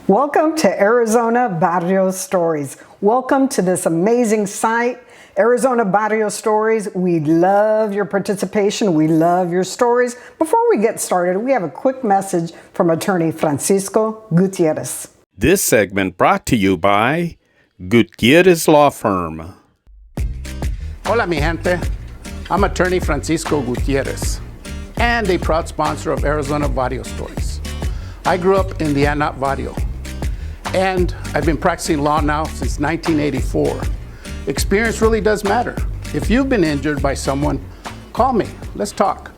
Welcome to Arizona Barrio Stories. Welcome to this amazing site, Arizona Barrio Stories. We love your participation. We love your stories. Before we get started, we have a quick message from attorney Francisco Gutierrez. This segment brought to you by Gutierrez Law Firm. Hola mi gente, I'm attorney Francisco Gutierrez and a proud sponsor of Arizona Barrio Stories. I grew up in the Anat Barrio and I've been practicing law now since 1984. Experience really does matter. If you've been injured by someone, call me, let's talk.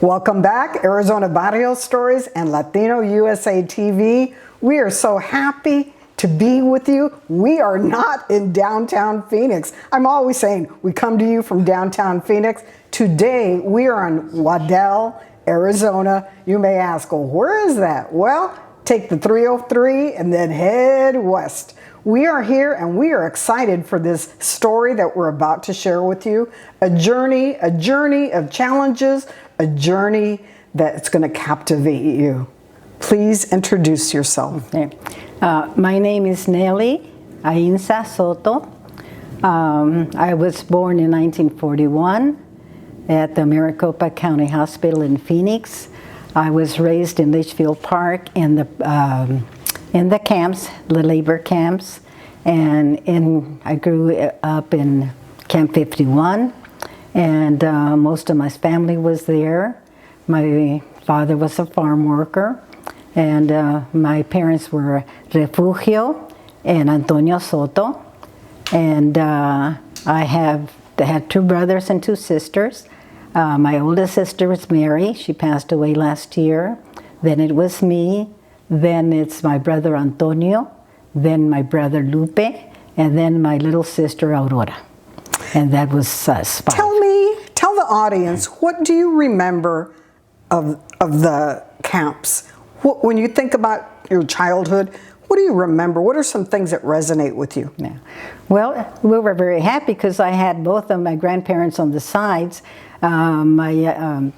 Welcome back, Arizona Barrio Stories and Latino USA TV. We are so happy to be with you. We are not in downtown Phoenix. I'm always saying we come to you from downtown Phoenix. Today we are in Waddell, Arizona. You may ask, well, where is that? Well, take the 303 and then head west. We are here and we are excited for this story that we're about to share with you. A journey of challenges, a journey that's going to captivate you. Please introduce yourself. Okay. My name is Nellie Soto. I was born in 1941 at the Maricopa County Hospital in Phoenix. I was raised in Litchfield Park in the camps, the labor camps, and I grew up in Camp 51, and most of my family was there. My father was a farm worker, and my parents were Refugio and Antonio Soto, and I had two brothers and two sisters. My oldest sister was Mary. She passed away last year. Then it was me. Then it's my brother Antonio. Then my brother Lupe. And then my little sister Aurora. And that was us. Tell the audience, what do you remember of the camps? When you think about your childhood, what do you remember? What are some things that resonate with you? Yeah. Well, we were very happy because I had both of my grandparents on the sides. My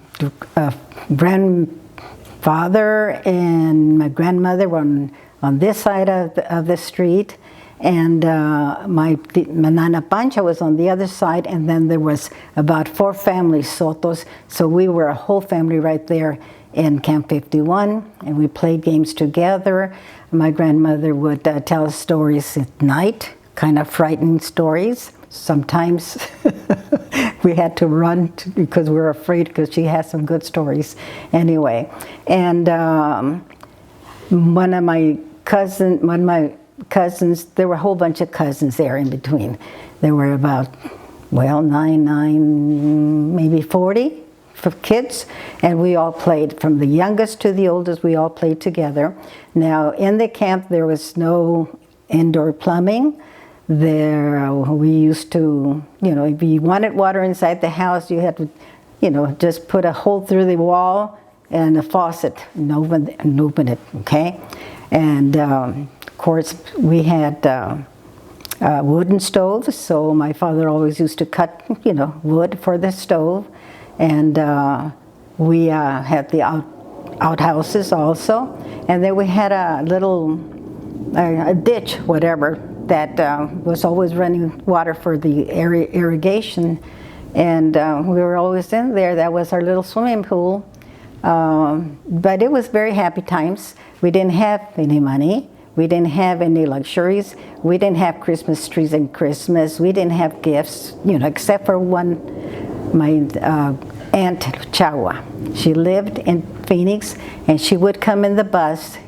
grandfather and my grandmother were on this side of the street, and my Nana Pancha was on the other side, and then there was about 4 families, Sotos, so we were a whole family right there in Camp 51, and we played games together. My grandmother would tell us stories at night, kind of frightening stories. Sometimes we had to run because we were afraid, because she had some good stories anyway. And one of my cousins, there were a whole bunch of cousins there in between. There were about, well, nine, maybe 40 kids, and we all played, from the youngest to the oldest, we all played together. Now, in the camp, there was no indoor plumbing. There, we used to, if you wanted water inside the house, you had to, just put a hole through the wall and a faucet and open it, okay? And of course, we had wooden stoves, so my father always used to cut, wood for the stove. And we had the outhouses also. And then we had a little a ditch, whatever, that was always running water for the irrigation, and we were always in there. That was our little swimming pool, but it was very happy times. We didn't have any money, we didn't have any luxuries, we didn't have Christmas trees and Christmas, we didn't have gifts, except for one, my Aunt Chawa. She lived in Phoenix, and she would come in the bus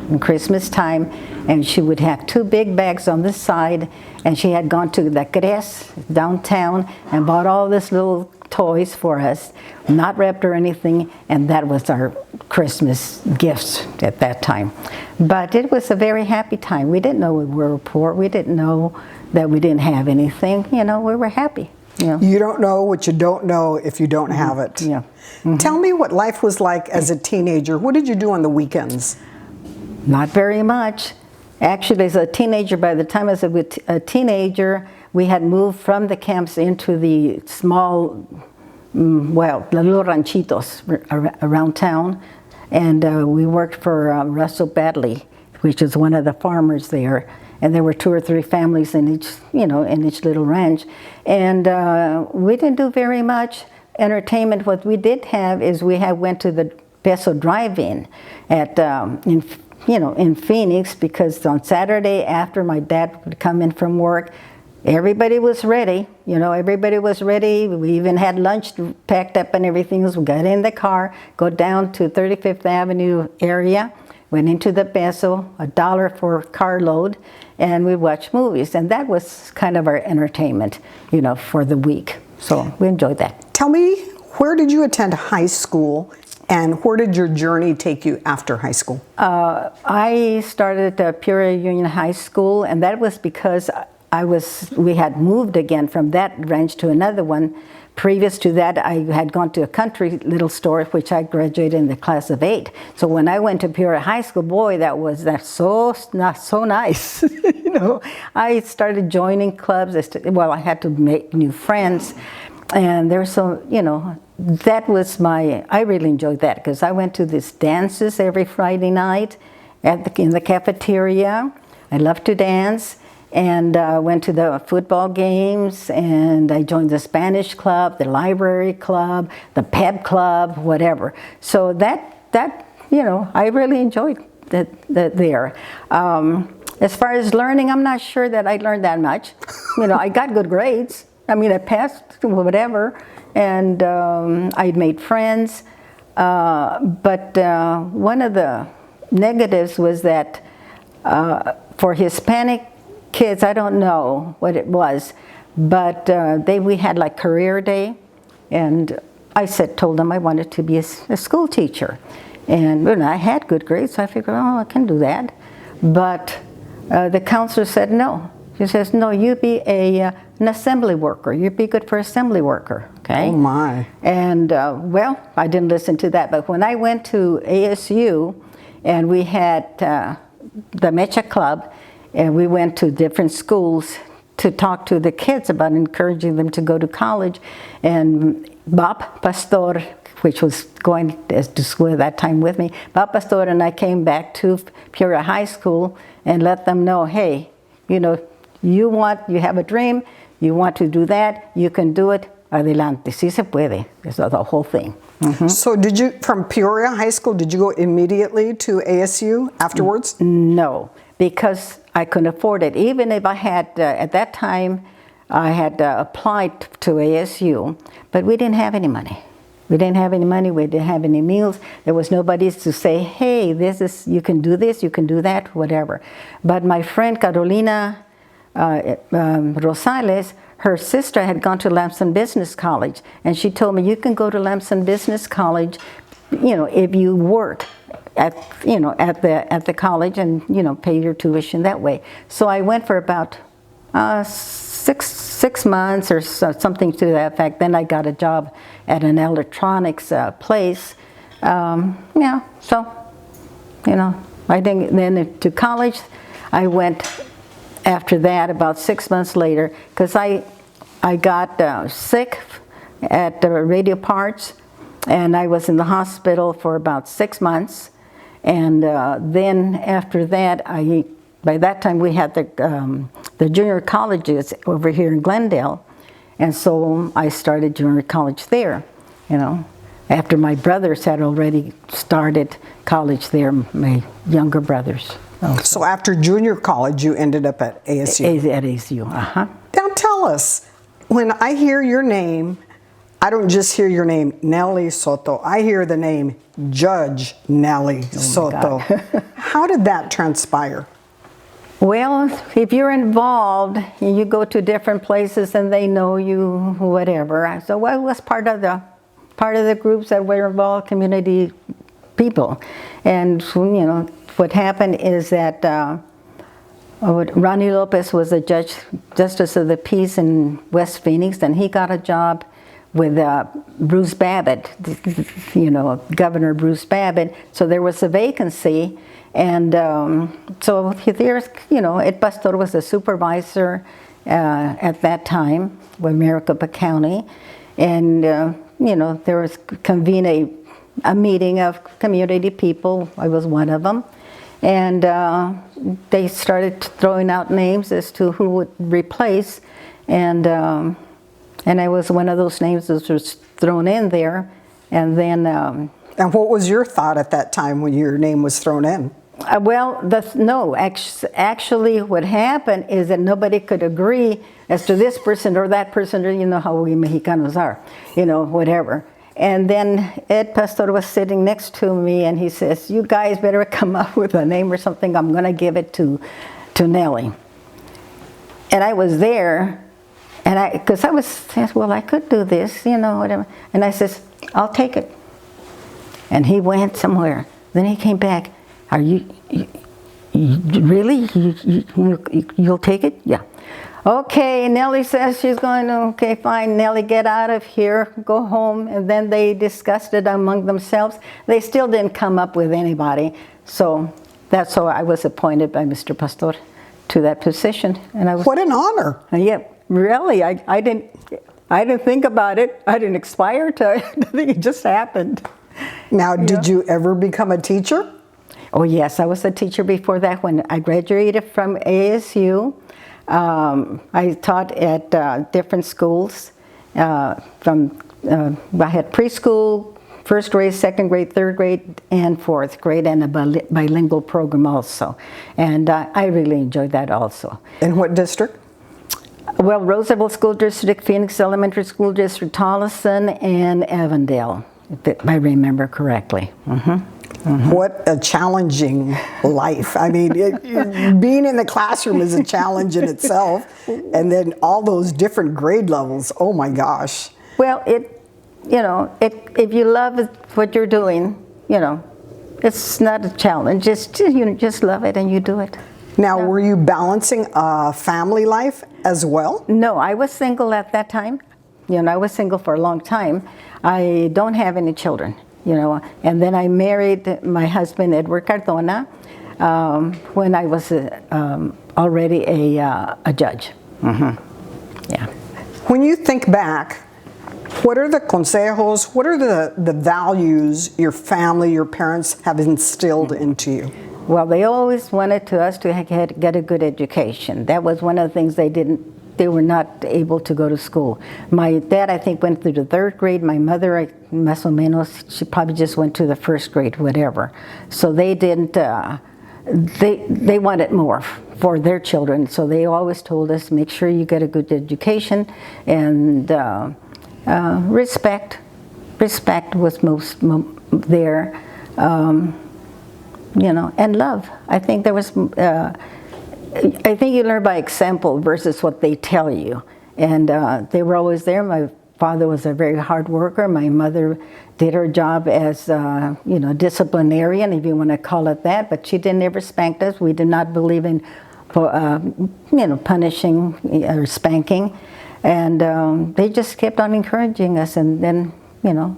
in Christmas time, and she would have 2 big bags on the side, and she had gone to the Cres downtown and bought all this little toys for us, not wrapped or anything, and that was our Christmas gifts at that time. But it was a very happy time. We didn't know we were poor. We didn't know that we didn't have anything. We were happy. You don't know what you don't know if you don't have it. Yeah. Mm-hmm. Tell me what life was like as a teenager. What did you do on the weekends? Not very much. Actually, as a teenager, by the time I was a teenager, we had moved from the camps into the small, the little ranchitos around town, and we worked for Russell Badley, which is one of the farmers there. And there were 2 or 3 families in each, in each little ranch. And we didn't do very much entertainment. What we did have is went to the Peso Drive-In in Phoenix, because on Saturday after my dad would come in from work, everybody was ready. Everybody was ready. We even had lunch packed up and everything. So we got in the car, go down to 35th Avenue area, went into the Peso, $1 for a carload, and we watched movies. And that was kind of our entertainment, for the week. So we enjoyed that. Tell me, where did you attend high school, and where did your journey take you after high school? I started at Peoria Union High School, and that was because we had moved again from that ranch to another one. Previous to that, I had gone to a country little store, which I graduated in the class of 8. So when I went to Peoria High School, boy, that's so not so nice. I started joining clubs. I had to make new friends, and there's that was I really enjoyed that, because I went to these dances every Friday night in the cafeteria. I loved to dance. And went to the football games, and I joined the Spanish club, the library club, the pep club, whatever. So that I really enjoyed that there. As far as learning, I'm not sure that I learned that much. I got good grades. I passed whatever, and I made friends. But one of the negatives was that for Hispanic kids, I don't know what it was, but we had like career day, and I told them I wanted to be a school teacher, and I had good grades, so I figured, I can do that. But the counselor said no. She says, no, you be an assembly worker. You'd be good for assembly worker. Okay. Oh my. And I didn't listen to that. But when I went to ASU, and we had the Mecha Club, and we went to different schools to talk to the kids about encouraging them to go to college. And Bob Pastor, which was going to school at that time with me, Bob Pastor and I came back to Peoria High School and let them know, hey, you have a dream, you want to do that, you can do it, adelante, sí se puede. That's the whole thing. Mm-hmm. So from Peoria High School, did you go immediately to ASU afterwards? No, because I couldn't afford it. Even if I had, at that time, I had applied to ASU, but we didn't have any money. We didn't have any money, we didn't have any meals. There was nobody to say, hey, you can do this, you can do that, whatever. But my friend Carolina Rosales, her sister had gone to Lamson Business College, and she told me, you can go to Lamson Business College, if you work at the college and pay your tuition that way. So I went for about 6 months or something to that effect. Then I got a job at an electronics place. So I didn't. Then to college, I went after that about 6 months later, because I got sick at the Radio Parts, and I was in the hospital for about 6 months. And then after that, by that time we had the junior colleges over here in Glendale, and so I started junior college there, after my brothers had already started college there, my younger brothers. So after junior college, you ended up at ASU? At ASU, uh-huh. Now tell us, when I hear your name, I don't just hear your name, Nellie Soto. I hear the name Judge Nellie Soto. How did that transpire? Well, if you're involved, you go to different places and they know you, whatever. So I was part of the groups that were involved, community people. And what happened is that Ronnie Lopez was a justice of the peace in West Phoenix, and he got a job with Bruce Babbitt, Governor Bruce Babbitt. So there was a vacancy, and so there's, Ed Pastor was the supervisor at that time with Maricopa County, and there was convened a meeting of community people. I was one of them, And they started throwing out names as to who would replace, and I was one of those names that was thrown in there. And then And what was your thought at that time when your name was thrown in? Actually what happened is that nobody could agree as to this person or that person, or you know how we Mexicanos are, you know, whatever. And then Ed Pastor was sitting next to me, and he says, "You guys better come up with a name or something. I'm going to give it to Nellie." And I was there, and because I was, well, I could do this, you know, whatever. And I says, "I'll take it." And he went somewhere. Then he came back. "Are you really? You'll take it?" "Yeah." "Okay," Nellie says she's going to, "Okay, fine, Nellie, get out of here, go home." And then they discussed it among themselves. They still didn't come up with anybody. So that's how I was appointed by Mr. Pastor to that position. And I was, What an honor. yeah, really, I didn't think about it. I didn't aspire to it. I think it just happened. Now, did you ever become a teacher? Oh yes, I was a teacher before that. When I graduated from ASU, I taught at different schools. I had preschool, first grade, second grade, third grade, and fourth grade, and a bilingual program also. And I really enjoyed that also. In what district? Well, Roosevelt School District, Phoenix Elementary School District, Tolleson, and Avondale, if I remember correctly. What a challenging life. I mean, being in the classroom is a challenge in itself. And then all those different grade levels, oh my gosh. Well, if you love what you're doing, you know, it's not a challenge. You just love it and you do it. Now, were you balancing a family life as well? No, I was single at that time. You know, I was single for a long time. I don't have any children. You know, and then I married my husband, Edward Cardona, when I was already a judge. Yeah. When you think back, what are the consejos, what are the values your family, your parents have instilled into you? Well, they always wanted us to get a good education. That was one of the things they were not able to go to school. My dad, I think, went through the third grade. My mother, más o menos, she probably just went to the first grade, whatever. So they didn't, they wanted more for their children. So they always told us, make sure you get a good education, and respect. Respect was most there, you know, and love. I think there was, I think you learn by example versus what they tell you. And they were always there. My father was a very hard worker. My mother did her job as, you know, disciplinarian, if you want to call it that. But she didn't ever spank us. We did not believe in, you know, punishing or spanking. And they just kept on encouraging us. And then, you know,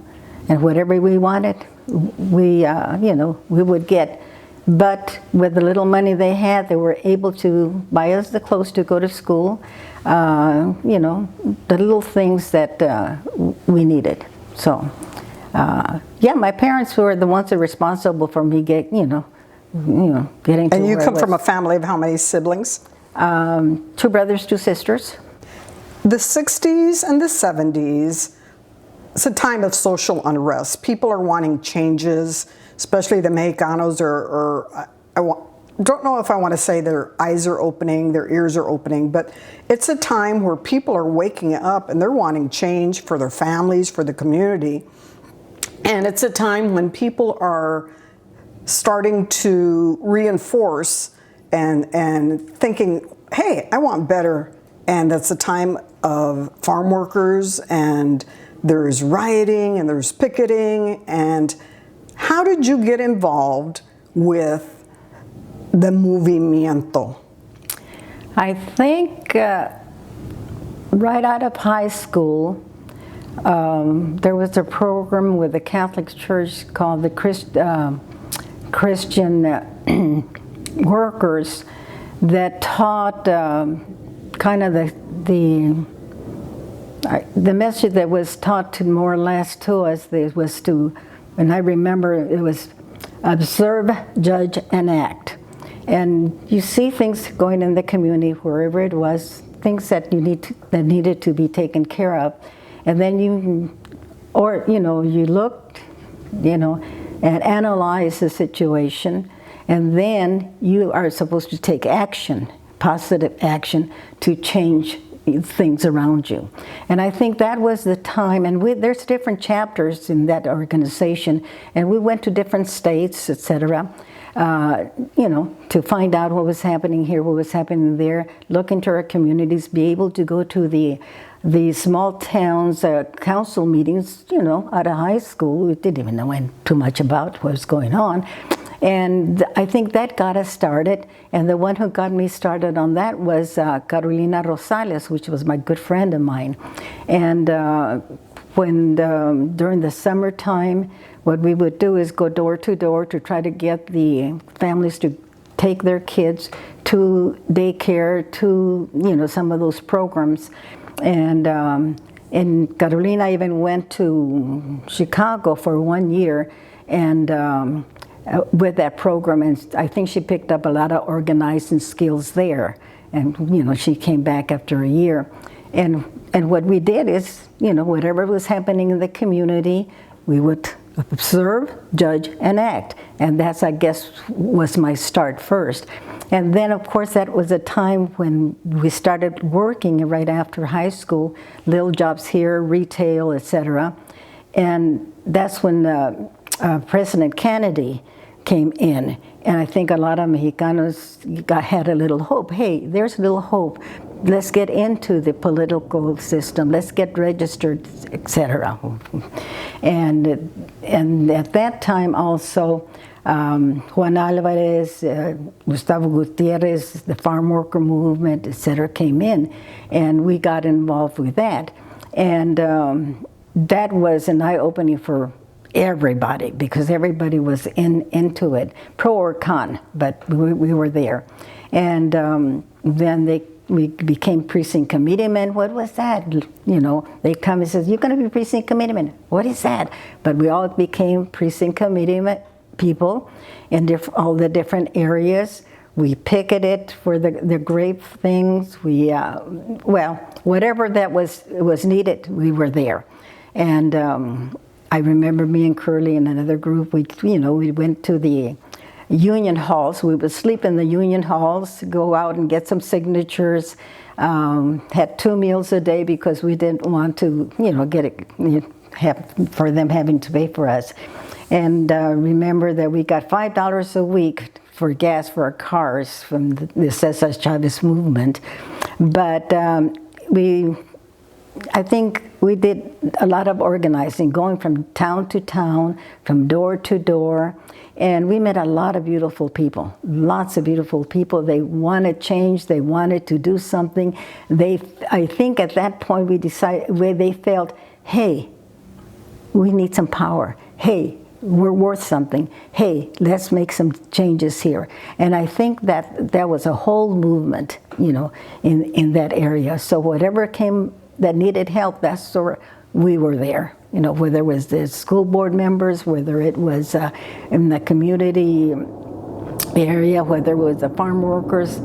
and whatever we wanted, we, you know, we would get. But with the little money they had, they were able to buy us the clothes to go to school, you know, the little things that we needed. So, yeah, my parents were the ones that were responsible for me getting to And you where come I from a was. family of how many siblings? 2 brothers, 2 sisters. The 60s and the 70s, it's a time of social unrest. People are wanting changes, especially the Mexicanos don't know if I want to say their eyes are opening, their ears are opening, but it's a time where people are waking up and they're wanting change for their families, for the community. And it's a time when people are starting to reinforce and thinking, hey, I want better. And that's a time of farm workers, and there's rioting and there's picketing. And how did you get involved with the movimiento? I think right out of high school, there was a program with the Catholic Church called the Christian Workers that taught kind of the message that was taught to more or less to us was to, and I remember it was observe, judge, and act. And you see things going in the community, wherever it was, things that that needed to be taken care of. And then you looked, and analyze the situation, and then you are supposed to take action, positive action, to change things around you. And I think that was the time, and there's different chapters in that organization, and we went to different states, etc., to find out what was happening here, what was happening there, look into our communities, be able to go to the small towns council meetings, out of high school. We didn't even know too much about what was going on. And I think that got us started. And the one who got me started on that was Carolina Rosales, which was my good friend of mine. And during the summertime, what we would do is go door to door to try to get the families to take their kids to daycare, to some of those programs. And Carolina even went to Chicago for 1 year, and with that program, and I think she picked up a lot of organizing skills there. And she came back after a year. And what we did is, whatever was happening in the community, we would observe, judge, and act. And that's, I guess, was my start first. And then, of course, that was a time when we started working right after high school, little jobs here, retail, etc. And that's when President Kennedy came in. And I think a lot of Mexicanos had a little hope. Hey, there's a little hope. Let's get into the political system. Let's get registered, etc. And at that time also, Juan Alvarez, Gustavo Gutierrez, the farm worker movement, etc., came in, and we got involved with that. And that was an eye-opening for everybody, because everybody was into it, pro or con, but we were there. And then we became precinct committeemen. What was that? They come and says, "You're going to be precinct committeemen." What is that? But we all became precinct committeemen people in all the different areas. We picketed for the great things. We, whatever that was needed, we were there. And I remember me and Curly and another group, we went to the union halls. We would sleep in the union halls, go out and get some signatures, had 2 meals a day because we didn't want to, for them having to pay for us. And remember that we got $5 a week for gas for our cars from the Cesar Chavez movement. But I think we did a lot of organizing, going from town to town, from door to door, and we met a lot of beautiful people, lots of beautiful people. They wanted change, they wanted to do something. I think at that point we decided, where they felt, hey, we need some power. Hey, we're worth something. Hey, let's make some changes here. And I think that was a whole movement, in that area. So whatever came that needed help, we were there. Whether it was the school board members, whether it was in the community area, whether it was the farm workers,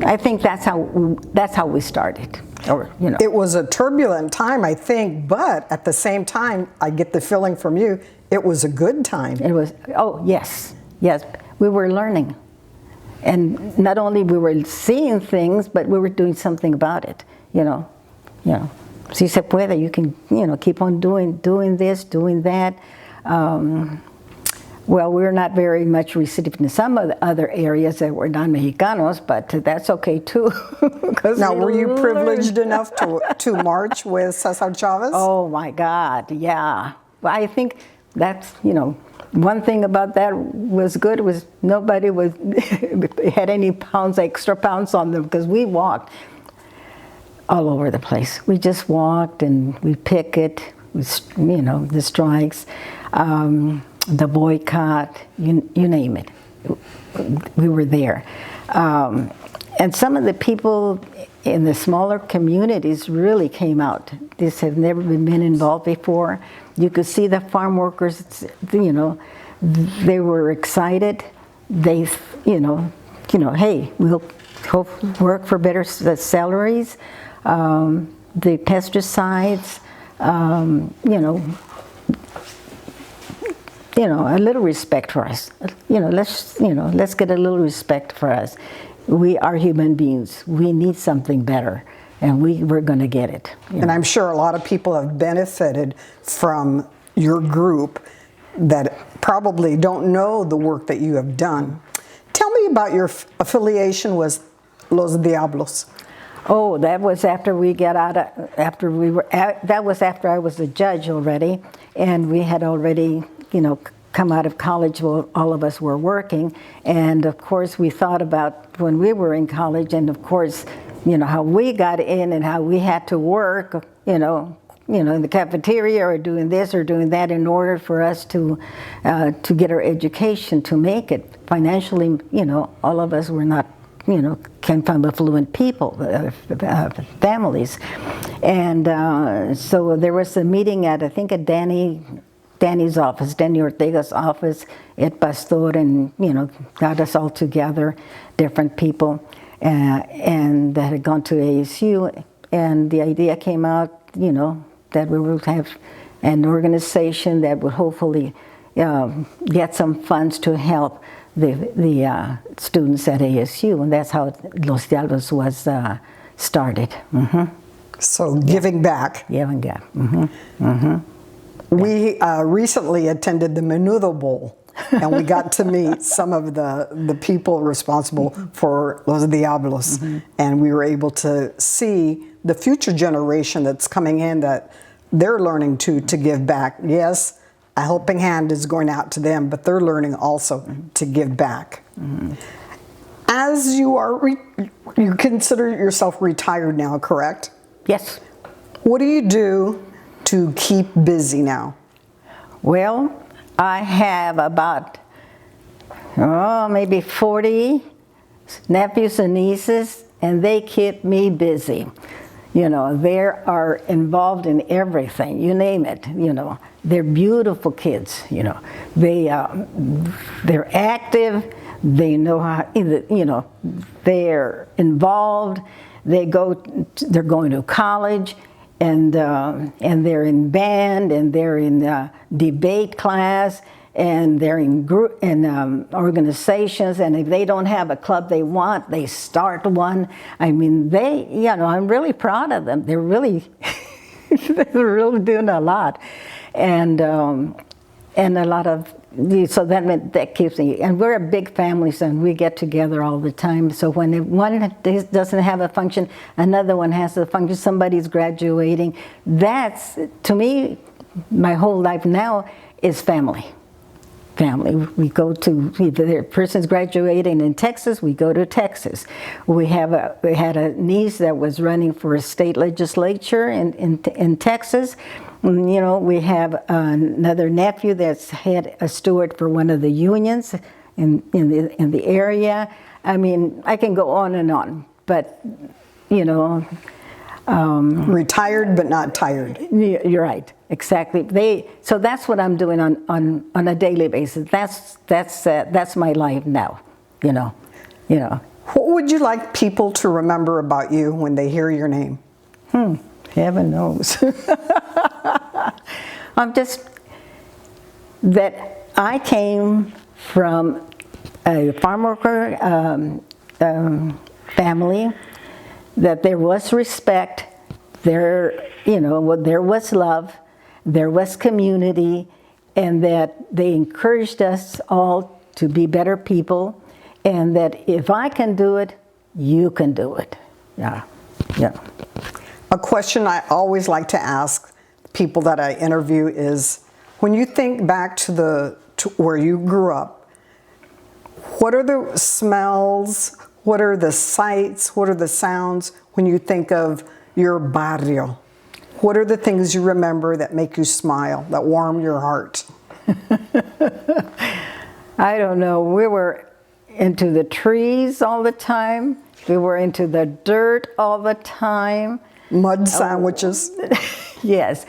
I think that's how we started. It was a turbulent time, I think, but at the same time, I get the feeling from you, it was a good time. It was, yes, we were learning. And not only we were seeing things, but we were doing something about it, Si se puede, you can, keep on doing this, doing that. Well, we're not very much received in some of the other areas that were non-Mexicanos, but that's okay too. Now, were you privileged enough to march with Cesar Chavez? Oh my God, yeah. Well, I think that's, one thing about that was good was nobody had any extra pounds on them, because we walked all over the place. We just walked and we picket, the strikes, the boycott, you name it. We were there. And some of the people in the smaller communities really came out. This had never been involved before. You could see the farm workers, you know, they were excited. They, hey, we'll work for better salaries, the pesticides, a little respect for us. Let's get a little respect for us. We are human beings. We need something better, and we're going to get it. And I'm sure a lot of people have benefited from your group that probably don't know the work that you have done. Tell me about your affiliation with Los Diablos. Oh, that was after we got out of, that was after I was a judge already, and we had already, come out of college. Well, all of us were working, and of course we thought about when we were in college, and of course, how we got in and how we had to work, in the cafeteria or doing this or doing that in order for us to get our education, to make it financially. All of us were not, came from affluent people, families, and so there was a meeting at, I think, at Danny's office, Danny Ortega's office at Pastor, and got us all together, different people, and that had gone to ASU, and the idea came out, that we would have an organization that would hopefully get some funds to help the students at ASU, and that's how Los Diablos was started. Mm-hmm. So giving back. Giving back. Mm-hmm. Mm-hmm. We recently attended the Menudo Bowl, and we got to meet some of the people responsible for Los Diablos, and we were able to see the future generation that's coming in, that they're learning to give back. Yes, a helping hand is going out to them, but they're learning also to give back. As you consider yourself retired now, correct? Yes. What do you do to keep busy now? Well, I have about, maybe 40 nephews and nieces, and they keep me busy. They are involved in everything, you name it, They're beautiful kids, they're active, they know how, they're involved, they're going to college, and they're in band, and they're in debate class, and they're in group organizations, and if they don't have a club they want, they start one. I mean, I'm really proud of them. They're really, they're really doing a lot, and a lot of. So that keeps me, and we're a big family, so we get together all the time. So when one doesn't have a function, another one has a function, somebody's graduating. That's, to me, my whole life now is family. Family. We go to, if the person's graduating in Texas, we go to Texas. We had a niece that was running for a state legislature in Texas. We have another nephew that's head a steward for one of the unions in the area. I mean, I can go on, but retired but not tired. You're right, exactly. So that's what I'm doing on a daily basis. That's my life now. What would you like people to remember about you when they hear your name? Heaven knows. I'm just that I came from a farm worker family, that there was respect, there was love, there was community, and that they encouraged us all to be better people, and that if I can do it, you can do it. Yeah. A question I always like to ask people that I interview is, when you think back to where you grew up, what are the smells, what are the sights, what are the sounds when you think of your barrio? What are the things you remember that make you smile, that warm your heart? I don't know. We were into the trees all the time. We were into the dirt all the time. Mud sandwiches. Yes.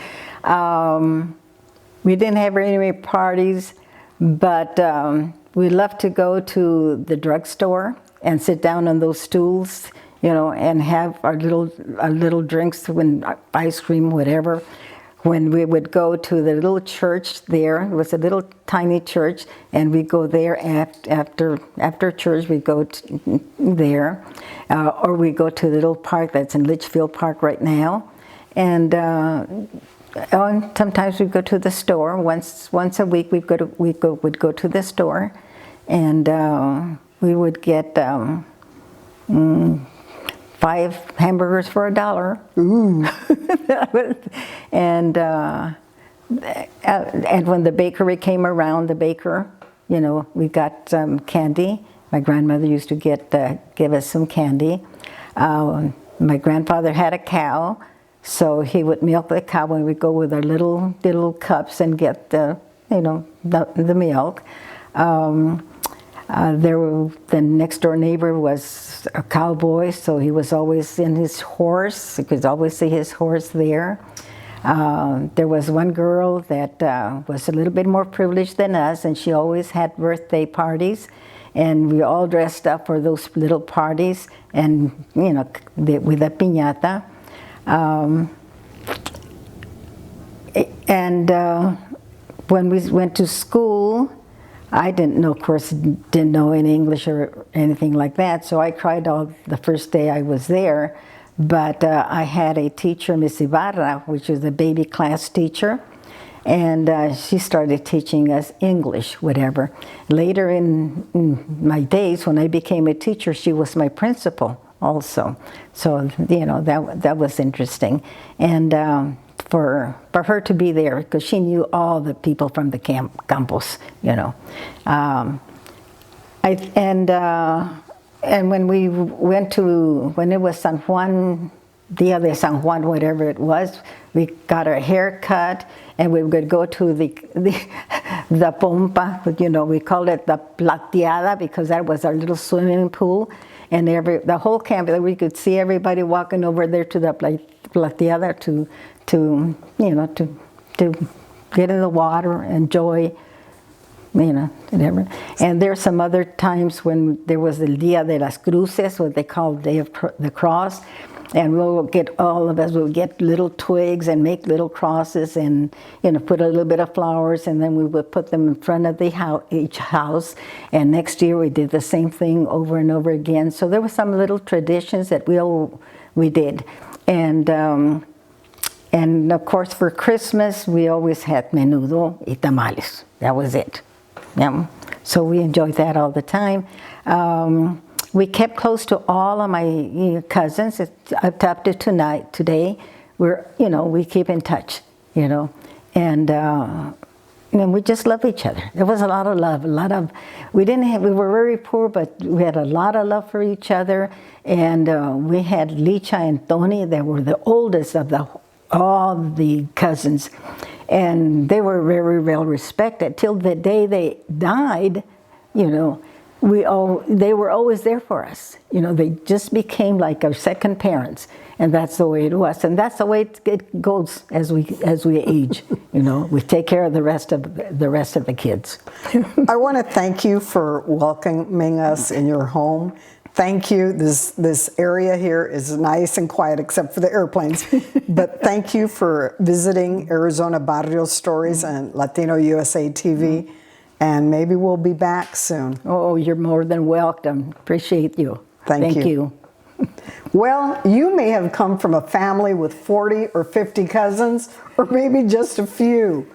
We didn't have any parties, but we loved to go to the drugstore and sit down on those stools, you know, and have our little drinks, when ice cream, whatever. When we would go to the little church there, it was a little tiny church, and we go there after church. We go there, or we go to the little park that's in Litchfield Park right now, and sometimes we go to the store. Once a week, would go to the store, and we would get 5 hamburgers for $1. Ooh. And when the bakery came around, the baker, you know, we got some candy. My grandmother used to give us some candy. My grandfather had a cow, so he would milk the cow when we go with our little cups and get the milk. The next door neighbor was a cowboy, so he was always in his horse. You could always see his horse there. There was one girl that was a little bit more privileged than us, and she always had birthday parties, and we all dressed up for those little parties, and you know, with a piñata. When we went to school, I didn't know any English or anything like that, so I cried all the first day I was there. But I had a teacher, Miss Ibarra, which was a baby class teacher, and she started teaching us English, whatever. Later in my days, when I became a teacher, she was my principal also. So, you know, that was interesting. And for her to be there, because she knew all the people from the campus, you know. And when we went when it was San Juan, Dia de San Juan, whatever it was, we got our hair cut, and we would go to the pompa, you know, we called it the plateada, because that was our little swimming pool, and the whole camp, we could see everybody walking over there to the plateada to get in the water, enjoy, you know, whatever. And there's some other times when there was the Dia de las Cruces, what they call Day of the Cross, and all of us will get little twigs and make little crosses, and you know, put a little bit of flowers, and then we would put them in front of each house. And next year we did the same thing over and over again. So there were some little traditions that we did, and of course for Christmas we always had menudo y tamales. That was it. Yeah. So we enjoyed that all the time. We kept close to all of my cousins. Up to today, we keep in touch, you know, and we just love each other. There was a lot of love, we were very poor, but we had a lot of love for each other, and we had Licha and Tony. They were the oldest of all the cousins, and they were very well respected till the day they died. You know, they were always there for us. You know, they just became like our second parents, and that's the way it was, and that's the way it goes as we age. You know, we take care of the rest of the kids. I want to thank you for welcoming us in your home. Thank you. This area here is nice and quiet, except for the airplanes. But thank you for visiting Arizona Barrio Stories and Latino USA TV. And maybe we'll be back soon. Oh, you're more than welcome. Appreciate you. Thank you. Well, you may have come from a family with 40 or 50 cousins, or maybe just a few.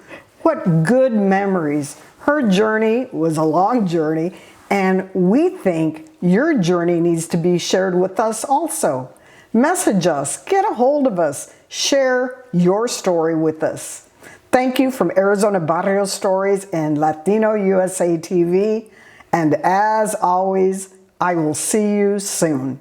What good memories. Her journey was a long journey, and we think your journey needs to be shared with us also. Message us, get a hold of us, share your story with us. Thank you from Arizona Barrio Stories and Latino USA TV. And as always, I will see you soon.